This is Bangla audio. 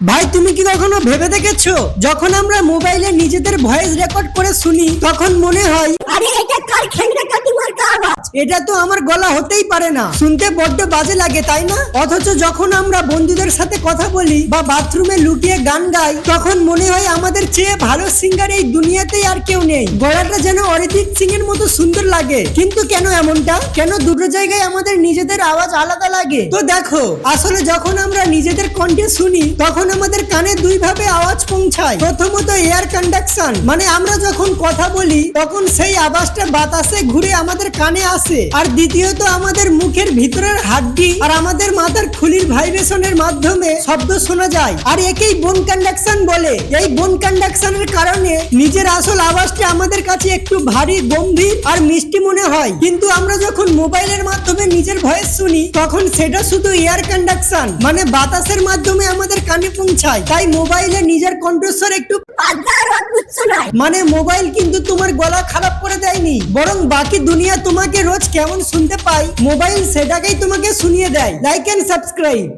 ভাই তুমি কি কখনো ভেবে দেখেছো যখন আমরা মোবাইলে নিজেদের ভয়েস রেকর্ড করে শুনি তখন মনে হয় আরে এটা কার খ্যাংরা কাটিমার আওয়াজ? এটা তো আমার গলা হতেই পারে না, শুনতে বড্ড বাজে লাগে তাই না? অথচ যখন আমরা বন্ধুদের সাথে কথা বলি বা বাথরুমে লুকিয়ে গান গাই তখন মনে হয় আমাদের চেয়ে ভালো সিঙ্গার এই দুনিয়াতেই আর কেউ নেই। গলাটা যেন অরিজিৎ সিং এর মতো সুন্দর লাগে। কিন্তু কেন এমনটা? কেন দুটো জায়গায় আমাদের নিজেদের আওয়াজ আলাদা লাগে? তো দেখো, আসলে যখন আমরা নিজেদের কণ্ঠে শুনি তখন আমাদের কানে দুই ভাবে আওয়াজ পৌঁছায়। প্রথমত এয়ার কন্ডাকশন, মানে আমরা যখন কথা বলি তখন সেই আওয়াজটা বাতাসে ঘুরে আমাদের কানে আসে। আর দ্বিতীয়ত আমাদের মুখের ভিতরের হাড্ডি আর আমাদের মাথার খুলির ভাইব্রেশনের মাধ্যমে শব্দ শোনা যায়, আর একেই বোন কন্ডাকশন বলে। এই বোন কন্ডাকশনের কারণে নিজের আসল আওয়াজটা আমাদের কাছে একটু ভারী, গম্ভীর আর মিষ্টি মনে হয়। কিন্তু আমরা যখন মোবাইলের মাধ্যমে নিজের ভয়েস শুনি তখন সেটা শুধু এয়ার কন্ডাকশন, মানে বাতাসের মাধ্যমে আমাদের কানে পৌঁছায়। তাই মোবাইলে নিজের কণ্ঠস্বর একটু পাতলা আর অদ্ভুত শোনায়। মানে মোবাইল কিন্তু তোমার গলা খারাপ করে দেয়নি, বরং বাকি দুনিয়া তোমাকে রোজ কেমন শুনতে পায় মোবাইল সেটাকেই তোমাকে শুনিয়ে দেয়। Like and subscribe.